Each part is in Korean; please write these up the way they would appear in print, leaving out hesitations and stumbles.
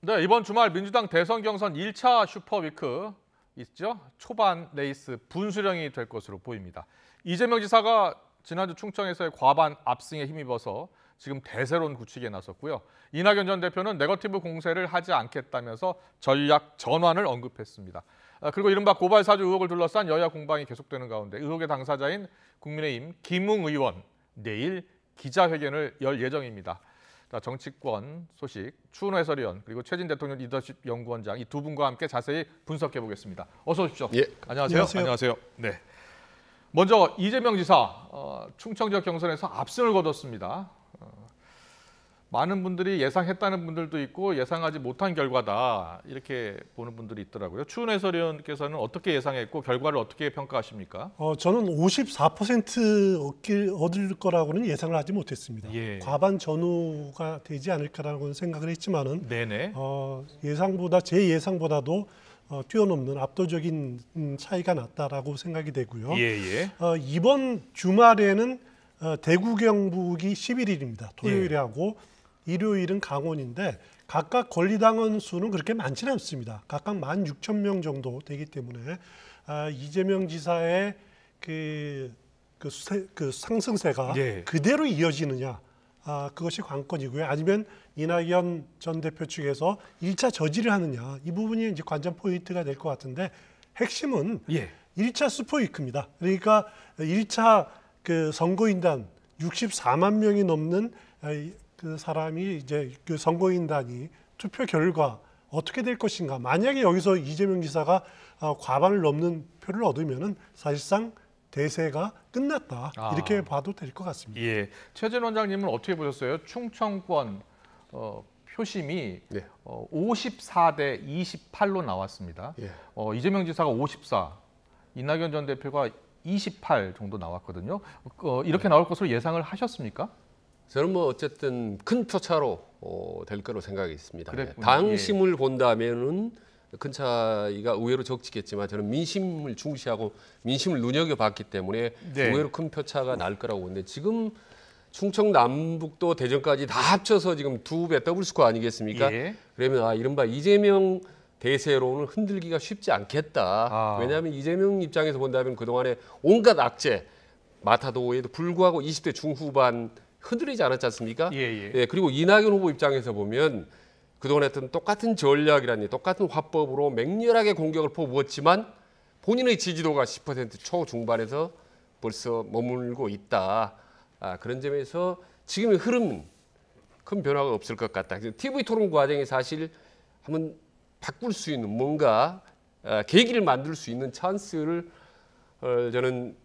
네, 이번 주말 민주당 대선 경선 1차 슈퍼위크 있죠? 초반 레이스 분수령이 될 것으로 보입니다. 이재명 지사가 지난주 충청에서의 과반 압승에 힘입어서 지금 대세론 구축에 나섰고요. 이낙연 전 대표는 네거티브 공세를 하지 않겠다면서 전략 전환을 언급했습니다. 그리고 이른바 고발 사주 의혹을 둘러싼 여야 공방이 계속되는 가운데 의혹의 당사자인 국민의힘 김웅 의원 내일 기자회견을 열 예정입니다. 자, 정치권 소식 추은호 해설위원 그리고 최진 대통령 리더십 연구원장 이 두 분과 함께 자세히 분석해 보겠습니다. 어서 오십시오. 예. 안녕하세요. 안녕하세요. 네. 먼저 이재명 지사 충청 지역 경선에서 압승을 거뒀습니다. 많은 분들이 예상했다는 분들도 있고 예상하지 못한 결과다 이렇게 보는 분들이 있더라고요. 추은호 해설위원께서는 어떻게 예상했고 결과를 어떻게 평가하십니까? 저는 54% 얻을 거라고는 예상을 하지 못했습니다. 예. 과반 전후가 되지 않을까라고 생각을 했지만은 네네. 제 예상보다도 뛰어넘는 압도적인 차이가 났다라고 생각이 되고요. 예예. 이번 주말에는 대구 경북이 11일입니다. 토요일에 하고 일요일은 강원인데 각각 권리당원 수는 그렇게 많지는 않습니다. 각각 16,000명 정도 되기 때문에 이재명 지사의 그 상승세가 그대로 이어지느냐 그것이 관건이고요. 아니면 이낙연 전 대표 측에서 1차 저지를 하느냐 이 부분이 이제 관전 포인트가 될 것 같은데 핵심은 1차 슈퍼위크입니다. 그러니까 1차 그 선거인단 64만 명이 넘는 그 사람이 이제 그 선거인단이 투표 결과 어떻게 될 것인가. 만약에 여기서 이재명 지사가 과반을 넘는 표를 얻으면은 사실상 대세가 끝났다 이렇게 봐도 될 것 같습니다. 예, 최진 원장님은 어떻게 보셨어요? 충청권 표심이 54대 28로 나왔습니다. 이재명 지사가 54, 이낙연 전 대표가 28 정도 나왔거든요. 이렇게 나올 것으로 예상을 하셨습니까? 저는 뭐 어쨌든 큰 표차로 될 거로 생각이 있습니다. 그랬군요. 당심을 본다면은 큰 차이가 의외로 적지겠지만 저는 민심을 중시하고 민심을 눈여겨봤기 때문에 의외로 큰 표차가 날 거라고 보는데 지금 충청 남북도 대전까지 다 합쳐서 지금 2배 더블 스코어 아니겠습니까? 그러면 이른바 이재명 대세론을 흔들기가 쉽지 않겠다. 왜냐하면 이재명 입장에서 본다면 그동안에 온갖 악재, 마타도에도 불구하고 20대 중후반 흔들리지 않았지 않습니까? 그리고 이낙연 후보 입장에서 보면 그동안 했던 똑같은 전략이라니 똑같은 화법으로 맹렬하게 공격을 퍼부었지만 본인의 지지도가 10% 초중반에서 벌써 머물고 있다. 그런 점에서 지금의 흐름은 큰 변화가 없을 것 같다. TV 토론 과정에 사실 한번 바꿀 수 있는 뭔가 계기를 만들 수 있는 찬스를 저는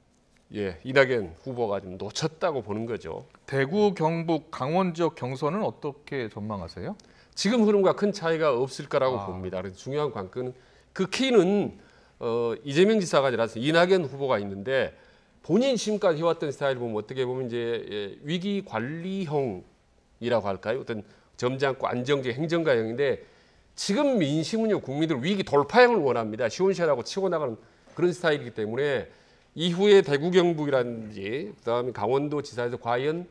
이낙연 후보가 좀 놓쳤다고 보는 거죠. 대구, 경북, 강원 지역 경선은 어떻게 전망하세요? 지금 흐름과 큰 차이가 없을 거라고 봅니다. 그래서 중요한 관건은 그 키는 이재명 지사가 아니라 이낙연 후보가 있는데 본인 지금까지 해왔던 스타일 보면 어떻게 보면 이제 위기 관리형이라고 할까요? 어떤 점잖고 안정적 행정가형인데 지금 민심은요 국민들 위기 돌파형을 원합니다. 시원시원하고 치고 나가는 그런 스타일이기 때문에 이후에 대구 경북이라든지 그다음에 강원도 지사에서 과연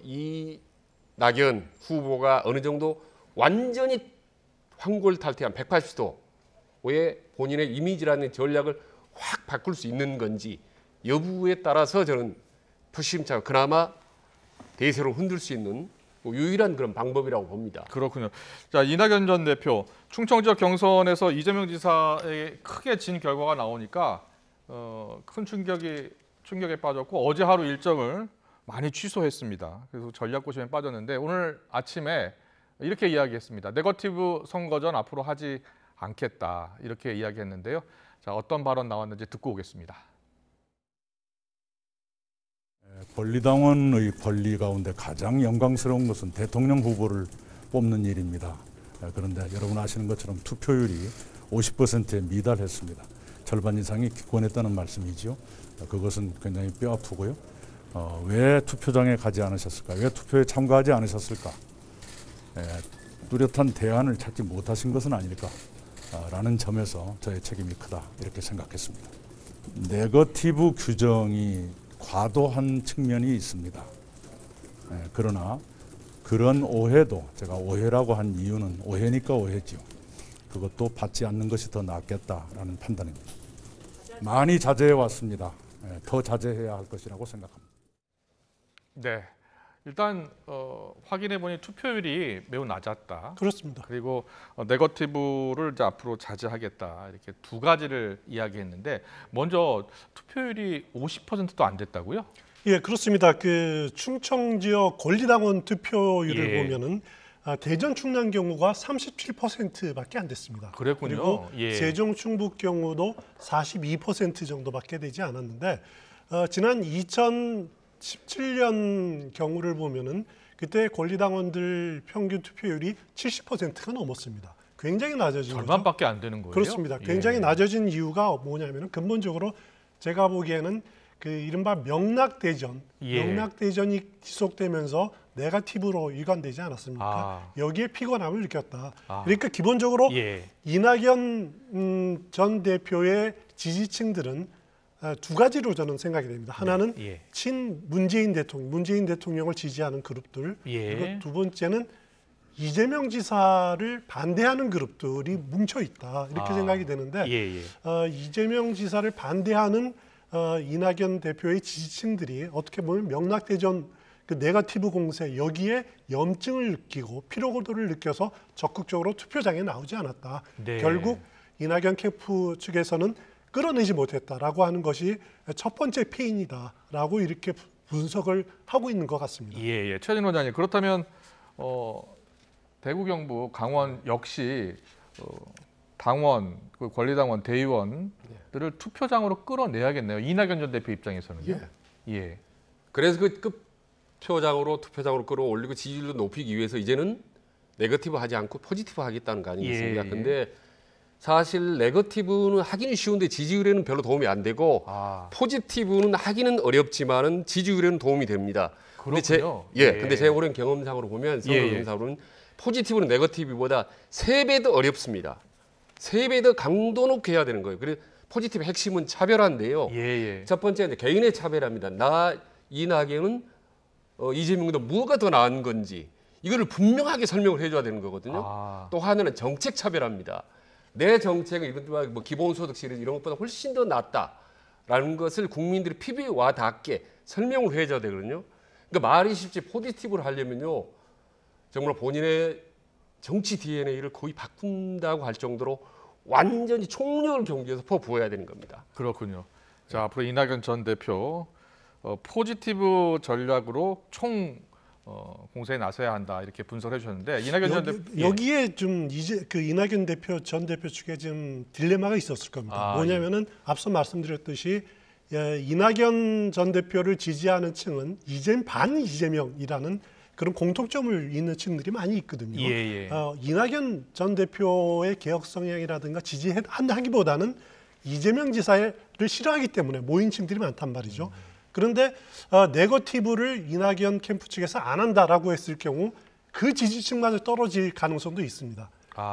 이낙연 후보가 어느 정도 완전히 황골탈퇴한 180도의 본인의 이미지라는 전략을 확 바꿀 수 있는 건지 여부에 따라서 저는 표심차가 그나마 대세로 흔들 수 있는 유일한 그런 방법이라고 봅니다. 그렇군요. 자, 이낙연 전 대표 충청 지역 경선에서 이재명 지사에게 크게 진 결과가 나오니까 큰 충격에 빠졌고 어제 하루 일정을 많이 취소했습니다. 그래서 전략고심에 빠졌는데 오늘 아침에 이렇게 이야기했습니다. 네거티브 선거전 앞으로 하지 않겠다 이렇게 이야기했는데요. 자, 어떤 발언 나왔는지 듣고 오겠습니다. 권리당원의 권리 가운데 가장 영광스러운 것은 대통령 후보를 뽑는 일입니다. 그런데 여러분 아시는 것처럼 투표율이 50%에 미달했습니다. 절반 이상이 기권했다는 말씀이죠. 그것은 굉장히 뼈아프고요. 왜 투표장에 가지 않으셨을까? 왜 투표에 참가하지 않으셨을까? 뚜렷한 대안을 찾지 못하신 것은 아닐까? 라는 점에서 저의 책임이 크다 이렇게 생각했습니다. 네거티브 규정이 과도한 측면이 있습니다. 그러나 그런 오해도 제가 오해라고 한 이유는 오해니까 오해지요. 그것도 받지 않는 것이 더 낫겠다라는 판단입니다. 많이 자제해 왔습니다. 더 자제해야 할 것이라고 생각합니다. 네, 일단 확인해 보니 투표율이 매우 낮았다. 그렇습니다. 그리고 네거티브를 이제 앞으로 자제하겠다 이렇게 두 가지를 이야기했는데 먼저 투표율이 50%도 안 됐다고요? 예, 그렇습니다. 그 충청 지역 권리당원 투표율을 예. 보면은 대전 충남 경우가 37%밖에 안 됐습니다. 그랬군요. 그리고 예. 세종 충북 경우도 42% 정도밖에 되지 않았는데 지난 2017년 경우를 보면은 그때 권리당원들 평균 투표율이 70%가 넘었습니다. 굉장히 낮아진 거죠. 절반밖에 안 되는 거예요? 그렇습니다. 굉장히 예. 낮아진 이유가 뭐냐면은 근본적으로 제가 보기에는 그 이른바 명락대전, 예. 명락대전이 지속되면서 네거티브로 일관되지 않았습니까? 여기에 피곤함을 느꼈다. 그러니까 기본적으로 예. 이낙연 전 대표의 지지층들은 두 가지로 저는 생각이 됩니다. 하나는 예. 친 문재인 대통령을 지지하는 그룹들, 예. 그리고 두 번째는 이재명 지사를 반대하는 그룹들이 뭉쳐 있다 이렇게 생각이 되는데 예. 이재명 지사를 반대하는 이낙연 대표의 지지층들이 어떻게 보면 명락대전 그 네거티브 공세 여기에 염증을 느끼고 피로고도를 느껴서 적극적으로 투표장에 나오지 않았다. 네. 결국 이낙연 캠프 측에서는 끌어내지 못했다라고 하는 것이 첫 번째 패인이다라고 이렇게 분석을 하고 있는 것 같습니다. 예. 최진 원장님, 그렇다면 대구, 경북, 강원 역시 당원, 그 권리당원, 대의원들을 투표장으로 끌어내야겠네요. 이낙연 전 대표 입장에서는요. 예. 그래서 그 투표장으로 끌어올리고 지지율도 높이기 위해서 이제는 네거티브 하지 않고 포지티브 하겠다는 거 아니겠습니까? 예. 근데 사실 네거티브는 하기는 쉬운데 지지율에는 별로 도움이 안 되고 포지티브는 하기는 어렵지만은 지지율에는 도움이 됩니다. 그렇군요. 근데 제 오랜 경험상으로 보면 경험상으로는 포지티브는 네거티브보다 3배 더 어렵습니다. 3배 더 강도 높게 해야 되는 거예요. 그래서 포지티브 핵심은 차별화인데요. 첫 번째는 개인의 차별화입니다. 나 이낙연은 이재명보다 뭐가 더 나은 건지 이거를 분명하게 설명을 해줘야 되는 거거든요. 또 하나는 정책 차별화입니다. 내 정책은 이런 뭐 기본소득 실현 이런 것보다 훨씬 더 낫다라는 것을 국민들이 피부에 와 닿게 설명을 해줘야 되거든요. 그러니까 말이 쉽지 포지티브를 하려면요. 정말 본인의 정치 DNA를 거의 바꾼다고 할 정도로 완전히 총력을 경주해서 퍼부어야 되는 겁니다. 그렇군요. 자, 앞으로 이낙연 전 대표 포지티브 전략으로 총 공세에 나서야 한다 이렇게 분석해 주셨는데 이낙연 전 대표 여기에 좀 이제 그 이낙연 대표 전 대표 측에 좀 딜레마가 있었을 겁니다. 뭐냐면은 앞서 말씀드렸듯이 이낙연 전 대표를 지지하는 층은 반 이재명이라는 그런 공통점을 있는 층들이 많이 있거든요. 이낙연 전 대표의 개혁 성향이라든가 지지하기보다는 이재명 지사를 싫어하기 때문에 모인 층들이 많단 말이죠. 그런데 네거티브를 이낙연 캠프 측에서 안 한다라고 했을 경우 그 지지층마저 떨어질 가능성도 있습니다.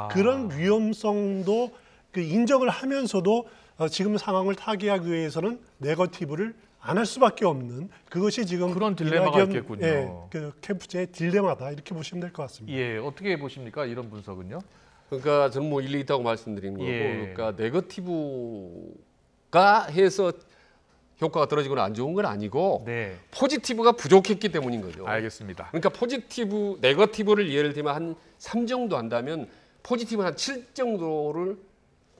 그런 위험성도 인정을 하면서도 지금 상황을 타개하기 위해서는 네거티브를 안 할 수밖에 없는 그것이 지금 그런 딜레마가 있겠군요. 그 캠프의 딜레마다 이렇게 보시면 될 것 같습니다. 예, 어떻게 보십니까? 이런 분석은요? 그러니까 저는 뭐 일리 있다고 말씀드린 거고, 그러니까 네거티브가 해서 효과가 떨어지거나 안 좋은 건 아니고 포지티브가 부족했기 때문인 거죠. 알겠습니다. 그러니까 네거티브를 예를 들면 한 3 정도 한다면 포지티브 한 7 정도를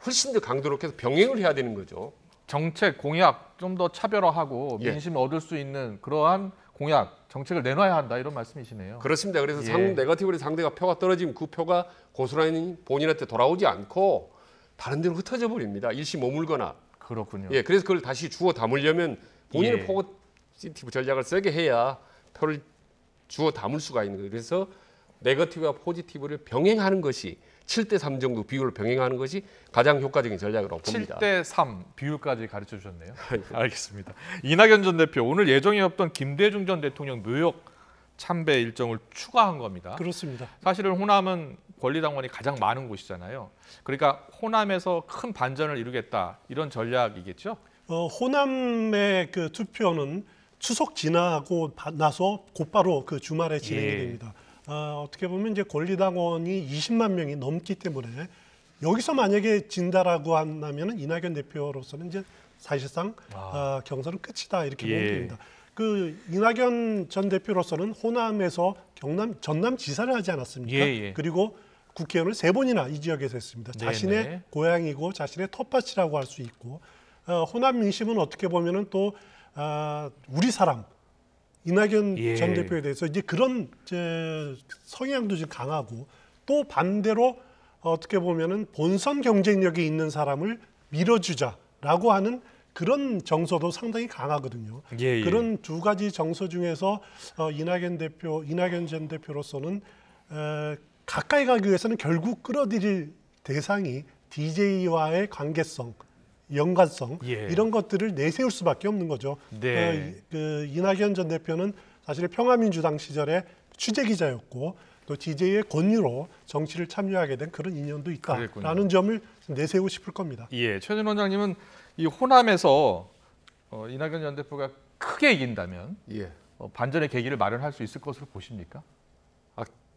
훨씬 더 강도 높게 해서 병행을 해야 되는 거죠. 정책 공약 좀 더 차별화하고 민심을 얻을 수 있는 그러한 공약 정책을 내놔야 한다 이런 말씀이시네요. 그렇습니다. 그래서 네거티브로 상대가 표가 떨어지면 그 표가 고스란히 본인한테 돌아오지 않고 다른 데로 흩어져 버립니다. 일시 머물거나. 그렇군요. 그래서 그걸 다시 주워 담으려면 본인의 포지티브 전략을 세게 해야 표를 주워 담을 수가 있는 거예요. 그래서 네거티브와 포지티브를 병행하는 것이 7대3 정도 비율을 병행하는 것이 가장 효과적인 전략이라고 봅니다. 7대3 비율까지 가르쳐 주셨네요. 알겠습니다. 이낙연 전 대표 오늘 예정이 없던 김대중 전 대통령 묘역 참배 일정을 추가한 겁니다. 그렇습니다. 사실은 호남은 권리당원이 가장 많은 곳이잖아요. 그러니까 호남에서 큰 반전을 이루겠다 이런 전략이겠죠? 호남의 그 투표는 추석 지나고 나서 곧바로 그 주말에 진행이 됩니다. 어떻게 보면 이제 권리당원이 20만 명이 넘기 때문에 여기서 만약에 진다라고 한다면 이낙연 대표로서는 이제 사실상 경선은 끝이다 이렇게 보면 됩니다. 그 이낙연 전 대표로서는 호남에서 전남지사를 하지 않았습니까? 그리고 국회의원을 3번이나 이 지역에서 했습니다. 자신의 고향이고 자신의 텃밭이라고 할 수 있고 호남 민심은 어떻게 보면은 또 우리 사람 이낙연 전 대표에 대해서 이제 그런 성향도 좀 강하고 또 반대로 어떻게 보면은 본선 경쟁력이 있는 사람을 밀어주자라고 하는 그런 정서도 상당히 강하거든요. 그런 두 가지 정서 중에서 이낙연 전 대표로서는 가까이 가기 위해서는 결국 끌어들일 대상이 DJ와의 관계성, 연관성 이런 것들을 내세울 수밖에 없는 거죠. 그 이낙연 전 대표는 사실 평화민주당 시절에 취재기자였고 또 DJ의 권유로 정치를 참여하게 된 그런 인연도 있다라는 점을 내세우고 싶을 겁니다. 최준 원장님은 이 호남에서 이낙연 전 대표가 크게 이긴다면 반전의 계기를 마련할 수 있을 것으로 보십니까?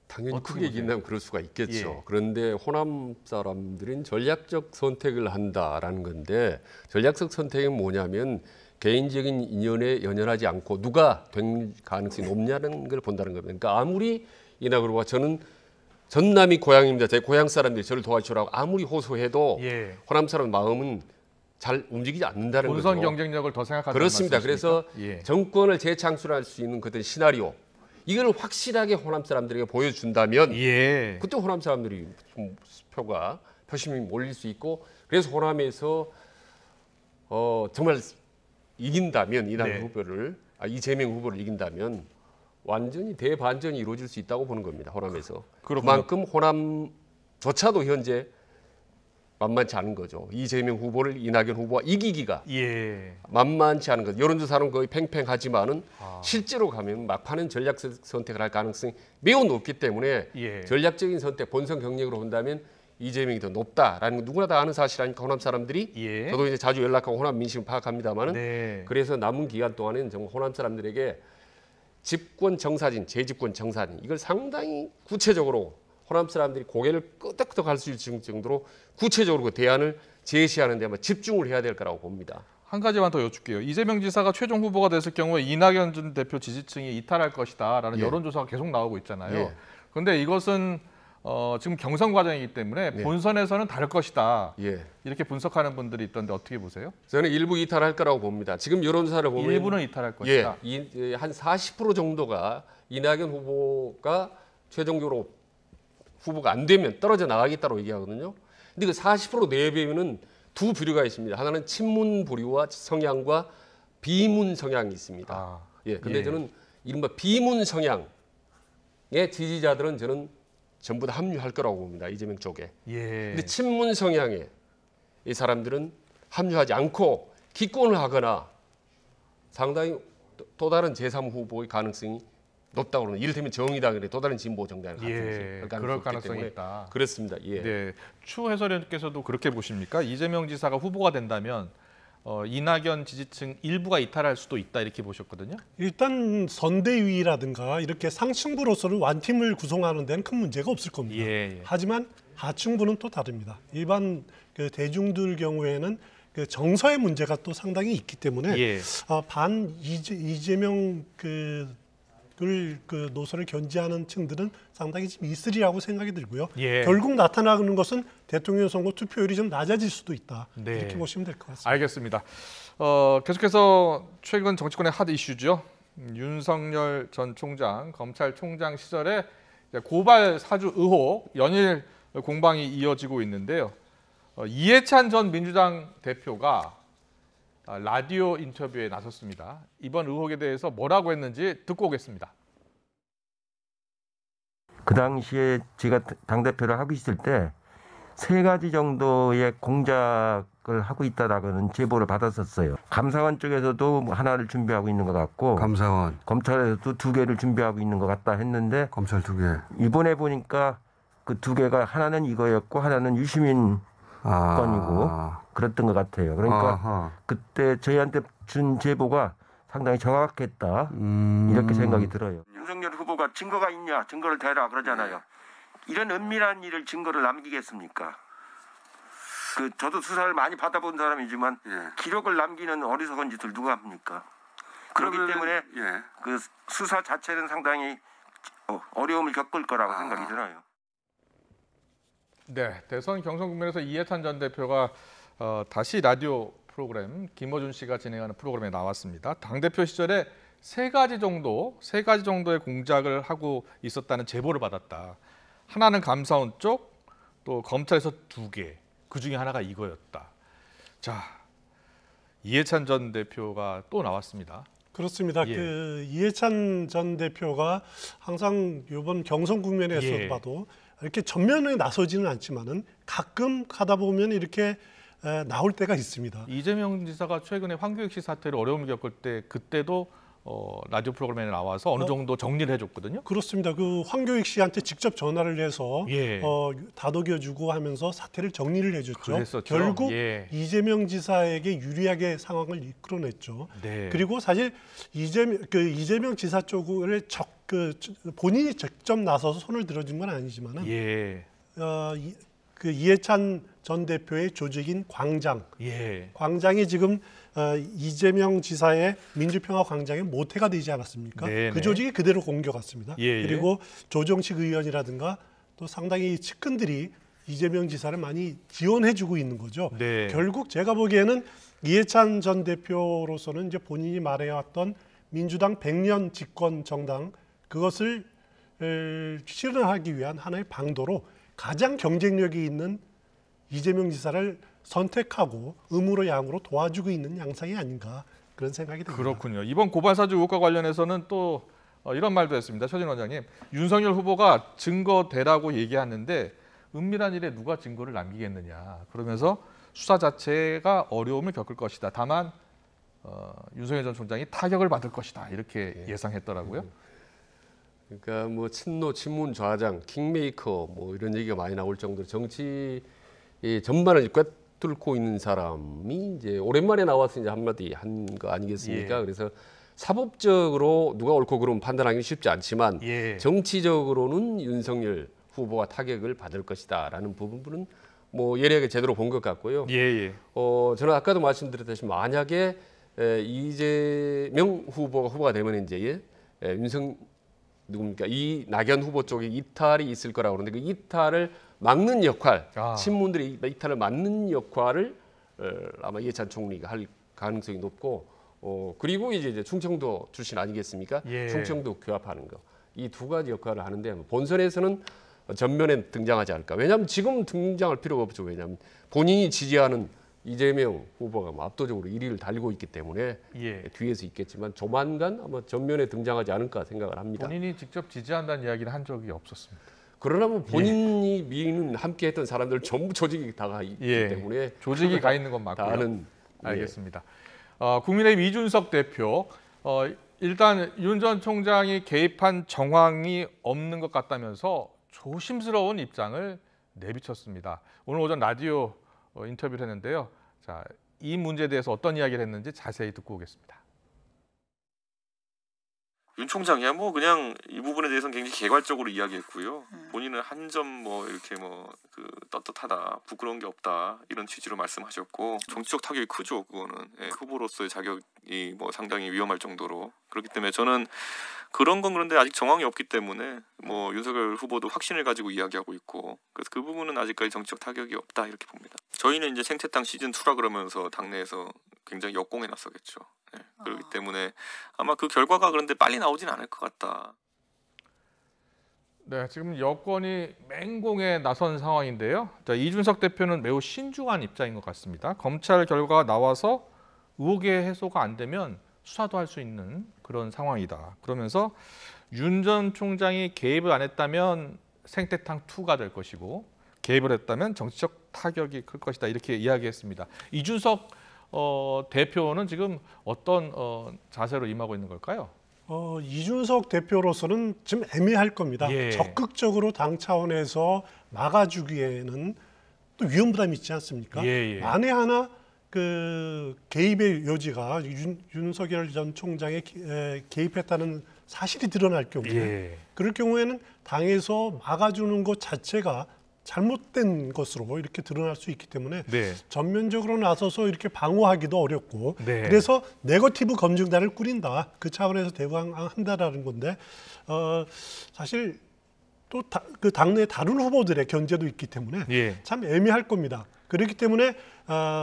당연히 크게 이긴다면 그럴 수가 있겠죠. 그런데 호남 사람들은 전략적 선택을 한다라는 건데 전략적 선택은 뭐냐면 개인적인 인연에 연연하지 않고 누가 될 가능성이 높냐는 걸 본다는 겁니다. 그러니까 아무리 이낙연 후보가 저는 전남이 고향입니다. 제 고향 사람들이 저를 도와주라고 아무리 호소해도 호남 사람 마음은 잘 움직이지 않는다는 거죠. 본선 경쟁력을 더 생각한다는 그렇습니다. 말씀이십니까? 그래서 정권을 재창출할 수 있는 그런 시나리오 이걸 확실하게 호남 사람들에게 보여준다면 그때 호남 사람들이 좀 표심이 몰릴 수 있고 그래서 호남에서 정말 이긴다면 이재명 후보를 이긴다면 완전히 대반전이 이루어질 수 있다고 보는 겁니다. 호남에서. 그만큼 호남조차도 현재 만만치 않은 거죠. 이재명 후보를 이낙연 후보가 이기기가 만만치 않은 거죠. 여론조사는 거의 팽팽하지만은 실제로 가면 막판은 전략적 선택을 할 가능성이 매우 높기 때문에 전략적인 선택, 본선 경력으로 본다면 이재명이 더 높다라는 건 누구나 다 아는 사실 아니까 호남 사람들이 저도 이제 자주 연락하고 호남 민심을 파악합니다만은 그래서 남은 기간 동안에는 정말 호남 사람들에게 집권 정사진, 재집권 정사진 이걸 상당히 구체적으로 호남 사람들이 고개를 끄덕끄덕 할 수 있을 정도로 구체적으로 그 대안을 제시하는 데만 집중을 해야 될 거라고 봅니다. 한 가지만 더 여쭙게요. 이재명 지사가 최종 후보가 됐을 경우에 이낙연 전 대표 지지층이 이탈할 것이다라는 여론조사가 계속 나오고 있잖아요. 그런데 이것은 지금 경선 과정이기 때문에 본선에서는 다를 것이다. 이렇게 분석하는 분들이 있던데 어떻게 보세요? 저는 일부 이탈할 거라고 봅니다. 지금 여론조사를 보면 일부는 이탈할 것이다. 한 40% 정도가 이낙연 후보가 최종적으로 후보가 안 되면 떨어져 나가겠다고 얘기하거든요. 근데 그 40% 내배우는 두 부류가 있습니다. 하나는 친문 부류와 성향과 비문 성향이 있습니다. 근데 저는 이른바 비문 성향의 지지자들은 저는 전부 다 합류할 거라고 봅니다. 이재명 쪽에. 근데 친문 성향의 이 사람들은 합류하지 않고 기권을 하거나 상당히 또 다른 제3 후보의 가능성이 높다고 그러는 이를테면 정의당이나 또 다른 진보 정당이 그럴 가능성이 있다. 그렇습니다. 추 해설위원께서도 그렇게 보십니까? 이재명 지사가 후보가 된다면 이낙연 지지층 일부가 이탈할 수도 있다 이렇게 보셨거든요. 일단 선대위라든가 이렇게 상층부로서는 완팀을 구성하는 데는 큰 문제가 없을 겁니다. 하지만 하층부는 또 다릅니다. 일반 그 대중들 경우에는 그 정서의 문제가 또 상당히 있기 때문에 반 이재명 그 노선을 견지하는 층들은 상당히 좀 있으리라고 생각이 들고요. 결국 나타나는 것은 대통령 선거 투표율이 좀 낮아질 수도 있다. 이렇게 보시면 될 것 같습니다. 알겠습니다. 계속해서 최근 정치권의 핫 이슈죠. 윤석열 전 총장, 검찰총장 시절에 고발 사주 의혹, 연일 공방이 이어지고 있는데요. 이해찬 전 민주당 대표가 라디오 인터뷰에 나섰습니다. 이번 의혹에 대해서 뭐라고 했는지 듣고 오겠습니다. 그 당시에 제가 당대표를 하고 있을 때 3가지 정도의 공작을 하고 있다라고는 제보를 받았었어요. 감사원 쪽에서도 하나를 준비하고 있는 것 같고 감사원 검찰에서도 2개를 준비하고 있는 것 같다 했는데 검찰 2개 이번에 보니까 그 2개가 하나는 이거였고 하나는 유시민 건이고 그랬던 것 같아요. 그러니까 그때 저희한테 준 제보가 상당히 정확했다 이렇게 생각이 들어요. 윤석열 후보가 증거가 있냐, 증거를 대라 그러잖아요. 이런 은밀한 일을 증거를 남기겠습니까? 저도 수사를 많이 받아본 사람이지만 기록을 남기는 어리석은 짓을 누가 합니까? 그렇기 때문에 그 수사 자체는 상당히 어려움을 겪을 거라고 생각이 들어요. 네, 대선 경선 국면에서 이해찬 전 대표가 다시 라디오 프로그램 김어준 씨가 진행하는 프로그램에 나왔습니다. 당대표 시절에 세 가지 정도의 공작을 하고 있었다는 제보를 받았다. 하나는 감사원 쪽, 또 검찰에서 2개, 그 중에 하나가 이거였다. 자, 이해찬 전 대표가 또 나왔습니다. 그렇습니다. 예. 그 이해찬 전 대표가 항상 이번 경선 국면에서 예. 봐도 이렇게 전면에 나서지는 않지만은 가끔 가다 보면 이렇게 나올 때가 있습니다. 이재명 지사가 최근에 황교익 씨 사태로 어려움을 겪을 때 그때도 라디오 프로그램에 나와서 어느 정도 정리를 해줬거든요. 그렇습니다. 그 황교익 씨한테 직접 전화를 해서 예. 다독여주고 하면서 사태를 정리를 해줬죠. 그랬었죠. 결국 예. 이재명 지사에게 유리하게 상황을 이끌어냈죠. 네. 그리고 사실 이재명 지사 쪽을 본인이 직접 나서서 손을 들어준 건 아니지만은 예. 그 이해찬 전 대표의 조직인 예. 광장이 지금 이재명 지사의 민주평화 광장의 모태가 되지 않았습니까? 네네. 그 조직이 그대로 옮겨갔습니다. 예. 그리고 조정식 의원이라든가 또 상당히 측근들이 이재명 지사를 많이 지원해주고 있는 거죠. 네. 결국 제가 보기에는 이해찬 전 대표로서는 이제 본인이 말해왔던 민주당 100년 집권 정당 그것을 실현하기 위한 하나의 방도로 가장 경쟁력이 있는 이재명 지사를 선택하고 음으로 양으로 도와주고 있는 양상이 아닌가 그런 생각이 듭니다. 그렇군요. 이번 고발사주 의혹과 관련해서는 또 이런 말도 했습니다. 최진 원장님, 윤석열 후보가 증거 대라고 얘기하는데 은밀한 일에 누가 증거를 남기겠느냐. 그러면서 수사 자체가 어려움을 겪을 것이다. 다만 윤석열 전 총장이 타격을 받을 것이다. 이렇게 예상했더라고요. 그러니까 뭐 친노, 친문, 좌장, 킹메이커 뭐 이런 얘기가 많이 나올 정도로 정치 전반을 꿰뚫고 있는 사람이 이제 오랜만에 나와서 이제 한마디 한 거 아니겠습니까? 예. 그래서 사법적으로 누가 옳고 그름 판단하기 쉽지 않지만 예. 정치적으로는 윤석열 후보가 타격을 받을 것이다라는 부분은 뭐 예리하게 제대로 본 것 같고요. 예. 저는 아까도 말씀드렸듯이 만약에 이재명 후보가 되면 이제 누굽니까? 이 낙연 후보 쪽에 이탈이 있을 거라고 그러는데 그 이탈을 막는 역할, 친문들이 이탈을 막는 역할을 아마 이해찬 총리가 할 가능성이 높고 그리고 이제 충청도 출신 아니겠습니까? 예. 충청도 규합하는 거. 이 두 가지 역할을 하는데 본선에서는 전면에 등장하지 않을까. 왜냐하면 지금 등장할 필요가 없죠. 왜냐하면 본인이 지지하는 이재명 후보가 뭐 압도적으로 1위를 달리고 있기 때문에 예. 뒤에서 있겠지만 조만간 아마 전면에 등장하지 않을까 생각을 합니다. 본인이 직접 지지한다는 이야기는 한 적이 없었습니다. 그러나 뭐 본인이 미는 함께했던 사람들 전부 조직이 다가 있기 때문에 조직이 가 있는 건 맞고요. 다는 알겠습니다. 국민의힘 이준석 대표 일단 윤 전 총장이 개입한 정황이 없는 것 같다면서 조심스러운 입장을 내비쳤습니다. 오늘 오전 라디오 인터뷰를 했는데요. 자, 이 문제에 대해서 어떤 이야기를 했는지 자세히 듣고 오겠습니다. 윤 총장이야 뭐 그냥 이 부분에 대해서는 굉장히 개괄적으로 이야기했고요. 본인은 한 점 뭐 이렇게 뭐 그 떳떳하다, 부끄러운 게 없다 이런 취지로 말씀하셨고 정치적 타격이 크죠. 그거는 후보로서의 자격이 뭐 상당히 위험할 정도로 그렇기 때문에 저는 그런 건 그런데 아직 정황이 없기 때문에 뭐 윤석열 후보도 확신을 가지고 이야기하고 있고 그래서 그 부분은 아직까지 정치적 타격이 없다 이렇게 봅니다. 저희는 이제 생태탕 시즌 2라 그러면서 당내에서 굉장히 역공에 나서겠죠. 그렇기 때문에 아마 그 결과가 그런데 빨리 나오진 않을 것 같다. 네, 지금 여권이 맹공에 나선 상황인데요. 자, 이준석 대표는 매우 신중한 입장인 것 같습니다. 검찰 결과가 나와서 의혹의 해소가 안 되면 수사도 할 수 있는 그런 상황이다. 그러면서 윤 전 총장이 개입을 안 했다면 생태탕 2가 될 것이고 개입을 했다면 정치적 타격이 클 것이다. 이렇게 이야기했습니다. 이준석 대표는 지금 어떤 자세로 임하고 있는 걸까요? 이준석 대표로서는 좀 애매할 겁니다. 예. 적극적으로 당 차원에서 막아주기에는 또 위험 부담이 있지 않습니까? 예. 만에 하나 그 개입의 여지가 윤석열 전 총장의 개입했다는 사실이 드러날 경우에 예. 그럴 경우에는 당에서 막아주는 것 자체가 잘못된 것으로 이렇게 드러날 수 있기 때문에 네. 전면적으로 나서서 이렇게 방어하기도 어렵고 네. 그래서 네거티브 검증단을 꾸린다. 그 차원에서 대응한다라는 건데 사실 또 그 당내 다른 후보들의 견제도 있기 때문에 예. 참 애매할 겁니다. 그렇기 때문에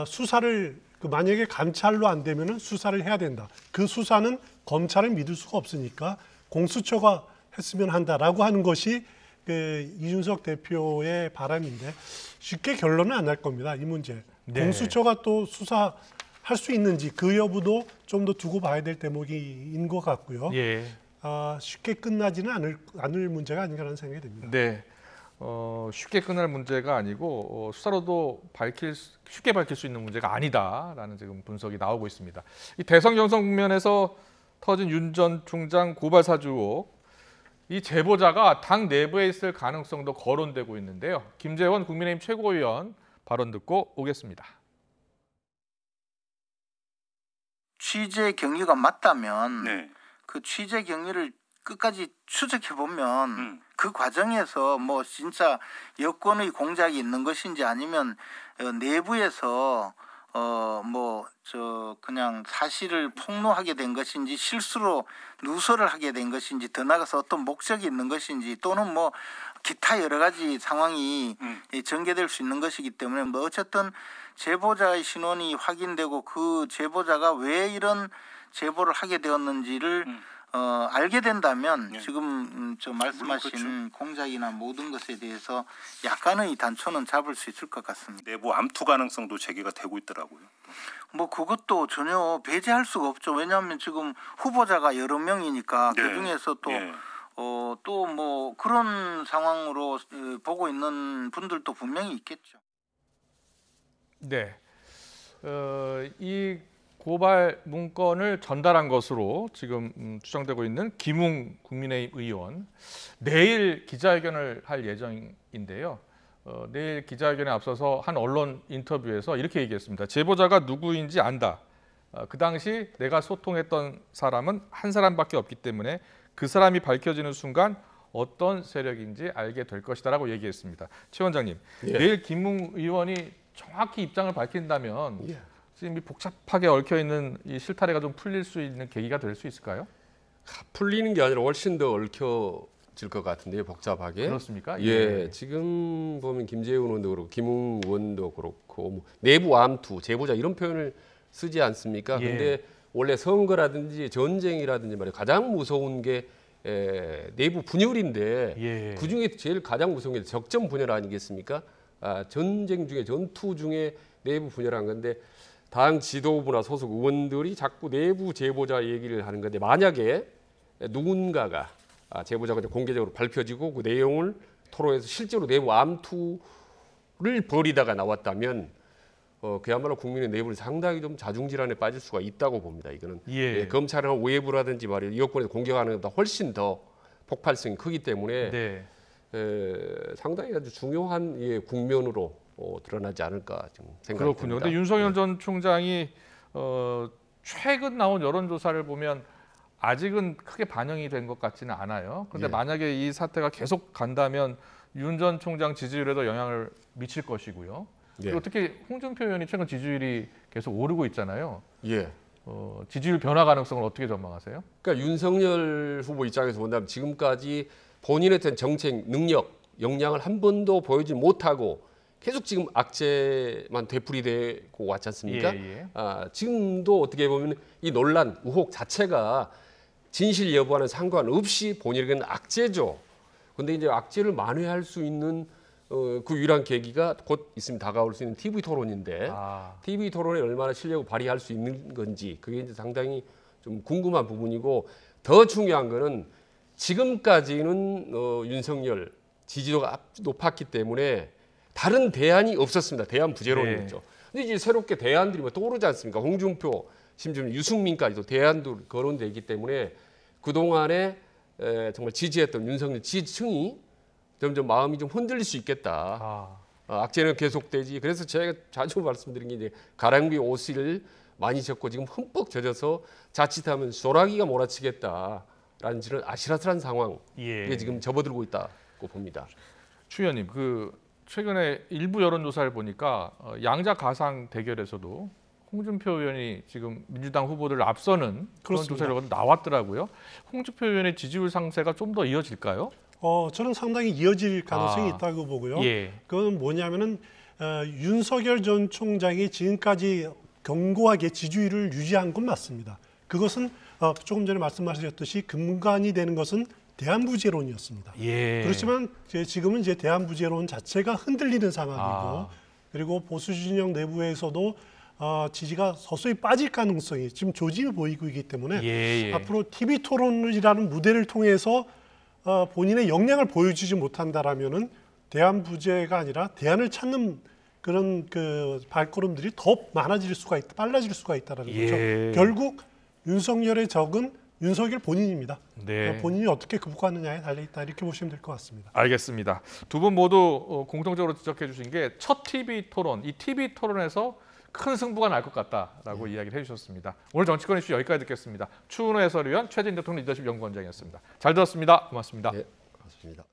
수사를 만약에 감찰로 안 되면은 수사를 해야 된다. 그 수사는 검찰을 믿을 수가 없으니까 공수처가 했으면 한다라고 하는 것이 이준석 대표의 바람인데 쉽게 결론은 안 날 겁니다. 이 문제. 네. 공수처가 또 수사할 수 있는지 그 여부도 좀 더 두고 봐야 될 대목인 것 같고요. 예. 쉽게 끝나지는 않을 문제가 아닌가라는 생각이 듭니다. 네. 쉽게 끝날 문제가 아니고 수사로도 쉽게 밝힐 수 있는 문제가 아니다라는 지금 분석이 나오고 있습니다. 이 대선 경선 국면에서 터진 윤 전 총장 고발 사주 의혹, 이 제보자가 당 내부에 있을 가능성도 거론되고 있는데요. 김재원 국민의힘 최고위원 발언 듣고 오겠습니다. 취재 경위가 맞다면 네. 그 취재 경위를 끝까지 추적해 보면 그 과정에서 뭐 진짜 여권의 공작이 있는 것인지 아니면 내부에서 그냥 사실을 폭로하게 된 것인지 실수로 누설을 하게 된 것인지 더 나아가서 어떤 목적이 있는 것인지 또는 뭐 기타 여러 가지 상황이 전개될 수 있는 것이기 때문에 뭐 어쨌든 제보자의 신원이 확인되고 그 제보자가 왜 이런 제보를 하게 되었는지를 알게 된다면 지금 말씀하신 그렇죠. 공작이나 모든 것에 대해서 약간의 단초는 잡을 수 있을 것 같습니다. 내부 암투 가능성도 제기가 되고 있더라고요. 뭐 그것도 전혀 배제할 수가 없죠. 왜냐하면 지금 후보자가 여러 명이니까 네. 그중에서 또 예. 또 뭐 그런 상황으로 보고 있는 분들도 분명히 있겠죠. 네. 이 고발 문건을 전달한 것으로 지금 추정되고 있는 김웅 국민의힘 의원, 내일 기자회견을 할 예정인데요. 내일 기자회견에 앞서서 한 언론 인터뷰에서 이렇게 얘기했습니다. 제보자가 누구인지 안다. 그 당시 내가 소통했던 사람은 한 사람밖에 없기 때문에 그 사람이 밝혀지는 순간 어떤 세력인지 알게 될 것이다라고 얘기했습니다. 최 원장님, 예. 내일 김웅 의원이 정확히 입장을 밝힌다면 예. 지금 이 복잡하게 얽혀 있는 이 실타래가 좀 풀릴 수 있는 계기가 될 수 있을까요? 풀리는 게 아니라 훨씬 더 얽혀질 것 같은데요, 복잡하게. 그렇습니까? 예, 지금 보면 김재훈 의원도 그렇고 김웅 의원도 그렇고 뭐 내부 암투, 제보자 이런 표현을 쓰지 않습니까? 예. 근데 원래 선거라든지 전쟁이라든지 말이에요, 가장 무서운 게 내부 분열인데 예. 그 중에 제일 가장 무서운 게 적정 분열 아니겠습니까? 전쟁 중에 전투 중에 내부 분열한 건데 당 지도부나 소속 의원들이 자꾸 내부 제보자 얘기를 하는 건데 만약에 누군가가 제보자가 공개적으로 밝혀지고 그 내용을 토로해서 실제로 내부 암투를 벌이다가 나왔다면 그야말로 국민의 내부를 상당히 좀 자중질환에 빠질 수가 있다고 봅니다. 이거는 예. 검찰이나 외부라든지 말이에요, 이 여권에서 공격하는 것보다 훨씬 더 폭발성이 크기 때문에 네. 상당히 아주 중요한 국면으로 드러나지 않을까 지금 생각이 그렇군요. 듭니다. 근데 윤석열 전 총장이 최근 나온 여론조사를 보면 아직은 크게 반영이 된 것 같지는 않아요. 그런데 예. 만약에 이 사태가 계속 간다면 윤 전 총장 지지율에도 영향을 미칠 것이고요. 예. 그리고 특히 홍준표 의원이 최근 지지율이 계속 오르고 있잖아요. 예. 지지율 변화 가능성을 어떻게 전망하세요? 그러니까 윤석열 후보 입장에서 본다면 지금까지 본인의 어떤 정책 능력, 역량을 한 번도 보여주지 못하고 계속 지금 악재만 되풀이되고 왔지 않습니까? 예. 지금도 어떻게 보면 이 논란, 의혹 자체가 진실 여부와는 상관없이 본인에게는 악재죠. 그런데 이제 악재를 만회할 수 있는 그 유일한 계기가 곧 있으면 다가올 수 있는 TV 토론인데 TV 토론에 얼마나 실력을 발휘할 수 있는 건지 그게 이제 상당히 좀 궁금한 부분이고 더 중요한 거는 지금까지는 윤석열 지지도가 높았기 때문에 다른 대안이 없었습니다. 대안 부재론이었죠. 근데 이제 새롭게 대안들이 뭐 떠오르지 않습니까? 홍준표, 심지어 유승민까지도 대안도 거론되어 있기 때문에 그동안에 정말 지지했던 윤석열 지지층이 점점 마음이 좀 흔들릴 수 있겠다. 악재는 계속되지. 그래서 제가 자주 말씀드린 게 이제 가랑비 옷을 많이 젖고 지금 흠뻑 젖어서 자칫하면 소라기가 몰아치겠다라는 라는 아슬아슬한 상황에 예. 지금 접어들고 있다고 봅니다. 추 의원님, 최근에 일부 여론조사를 보니까 양자 가상 대결에서도 홍준표 의원이 지금 민주당 후보들을 앞서는 그런 조사 결과가 나왔더라고요. 홍준표 의원의 지지율 상세가 좀 더 이어질까요? 저는 상당히 이어질 가능성이 있다고 보고요. 예. 그건 뭐냐면은 윤석열 전 총장이 지금까지 견고하게 지지율을 유지한 건 맞습니다. 그것은 조금 전에 말씀하셨듯이 근간이 되는 것은 대안부재론이었습니다. 예. 그렇지만 지금은 이제 대안부재론 자체가 흔들리는 상황이고 그리고 보수 진영 내부에서도 지지가 서서히 빠질 가능성이 지금 조짐이 보이고 있기 때문에 앞으로 TV 토론이라는 무대를 통해서 본인의 역량을 보여주지 못한다라면은 대안부재가 아니라 대안을 찾는 그런 발걸음들이 더 많아질 수가 있다, 빨라질 수가 있다라는 거죠. 결국 윤석열의 적은 윤석열 본인입니다. 네. 본인이 어떻게 극복하느냐에 달려 있다 이렇게 보시면 될 것 같습니다. 알겠습니다. 두 분 모두 공통적으로 지적해 주신 게 첫 TV 토론, 이 TV 토론에서 큰 승부가 날 것 같다라고 이야기를 해주셨습니다. 오늘 정치권 이슈 여기까지 듣겠습니다. 추은호 해설위원, 최진 대통령 리더십 연구원장이었습니다. 잘 들었습니다. 고맙습니다. 네, 고맙습니다.